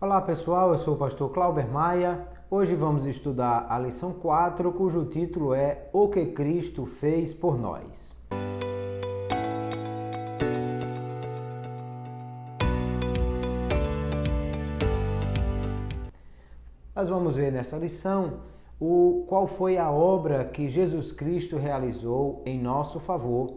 Olá pessoal, eu sou o pastor Clauber Maia. Hoje vamos estudar a lição 4, cujo título é O que Cristo fez por nós. Nós vamos ver nessa lição qual foi a obra que Jesus Cristo realizou em nosso favor.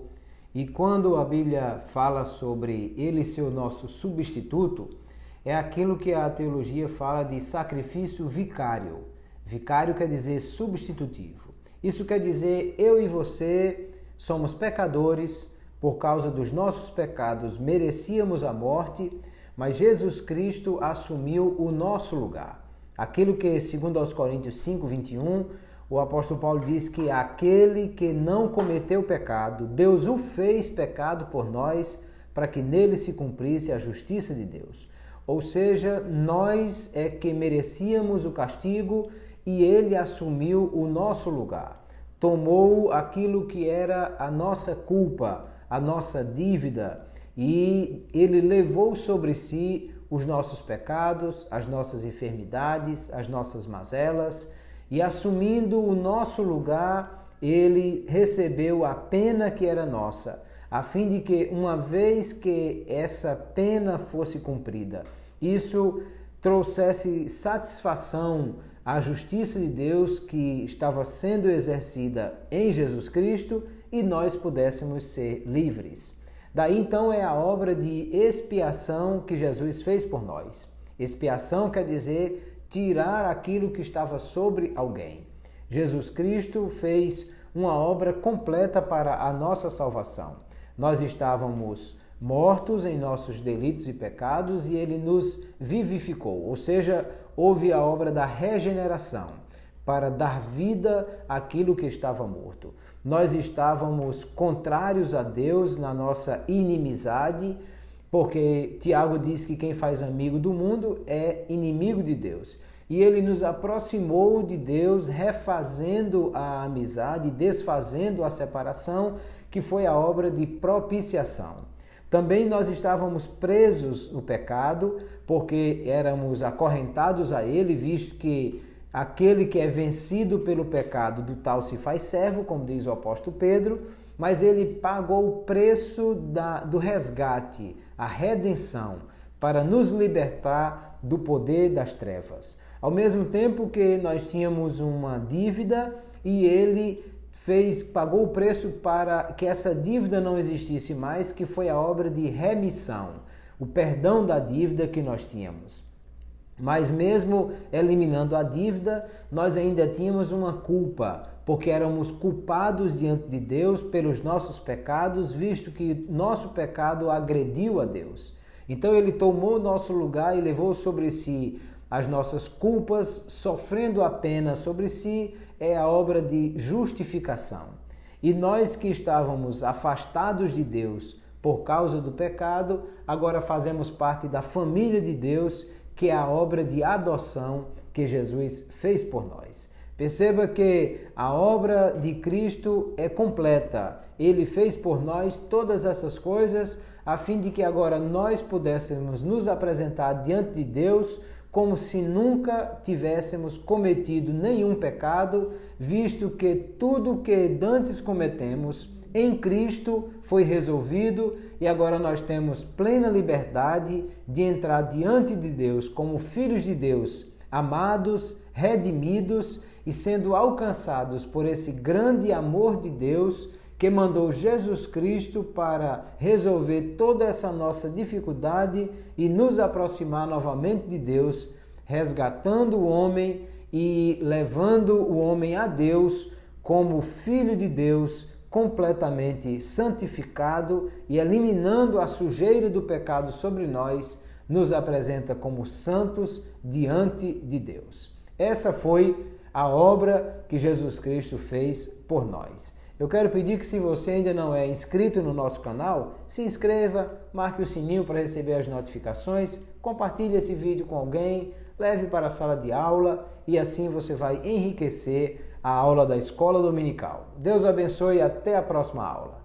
E quando a Bíblia fala sobre ele ser o nosso substituto, é aquilo que a teologia fala de sacrifício vicário. Vicário quer dizer substitutivo. Isso quer dizer eu e você somos pecadores, por causa dos nossos pecados merecíamos a morte, mas Jesus Cristo assumiu o nosso lugar. Aquilo que, segundo aos Coríntios 5, 21, o apóstolo Paulo diz que aquele que não cometeu pecado, Deus o fez pecado por nós, para que nele se cumprisse a justiça de Deus. Ou seja, nós é que merecíamos o castigo e ele assumiu o nosso lugar. Tomou aquilo que era a nossa culpa, a nossa dívida, e ele levou sobre si os nossos pecados, as nossas enfermidades, as nossas mazelas, e assumindo o nosso lugar, ele recebeu a pena que era nossa, a fim de que, uma vez que essa pena fosse cumprida, isso trouxesse satisfação à justiça de Deus que estava sendo exercida em Jesus Cristo e nós pudéssemos ser livres. Daí então é a obra de expiação que Jesus fez por nós. Expiação quer dizer tirar aquilo que estava sobre alguém. Jesus Cristo fez uma obra completa para a nossa salvação. Nós estávamos mortos em nossos delitos e pecados e ele nos vivificou, ou seja, houve a obra da regeneração para dar vida àquilo que estava morto. Nós estávamos contrários a Deus na nossa inimizade, porque Tiago diz que quem faz amigo do mundo é inimigo de Deus. E ele nos aproximou de Deus, refazendo a amizade, desfazendo a separação, que foi a obra de propiciação. Também nós estávamos presos no pecado, porque éramos acorrentados a ele, visto que aquele que é vencido pelo pecado, do tal se faz servo, como diz o apóstolo Pedro, mas ele pagou o preço do resgate, a redenção, para nos libertar do poder das trevas. Ao mesmo tempo que nós tínhamos uma dívida e ele pagou o preço para que essa dívida não existisse mais, que foi a obra de remissão, o perdão da dívida que nós tínhamos. Mas mesmo eliminando a dívida, nós ainda tínhamos uma culpa, porque éramos culpados diante de Deus pelos nossos pecados, visto que nosso pecado agrediu a Deus. Então ele tomou o nosso lugar e levou sobre si as nossas culpas, sofrendo a pena sobre si, é a obra de justificação. E nós que estávamos afastados de Deus por causa do pecado, agora fazemos parte da família de Deus, que é a obra de adoção que Jesus fez por nós. Perceba que a obra de Cristo é completa. Ele fez por nós todas essas coisas, a fim de que agora nós pudéssemos nos apresentar diante de Deus como se nunca tivéssemos cometido nenhum pecado, visto que tudo que dantes cometemos em Cristo foi resolvido e agora nós temos plena liberdade de entrar diante de Deus como filhos de Deus, amados, redimidos e sendo alcançados por esse grande amor de Deus que mandou Jesus Cristo para resolver toda essa nossa dificuldade e nos aproximar novamente de Deus, resgatando o homem e levando o homem a Deus como filho de Deus, completamente santificado e eliminando a sujeira do pecado sobre nós, nos apresenta como santos diante de Deus. Essa foi a obra que Jesus Cristo fez por nós. Eu quero pedir que, se você ainda não é inscrito no nosso canal, se inscreva, marque o sininho para receber as notificações, compartilhe esse vídeo com alguém, leve para a sala de aula e assim você vai enriquecer a aula da Escola Dominical. Deus abençoe e até a próxima aula.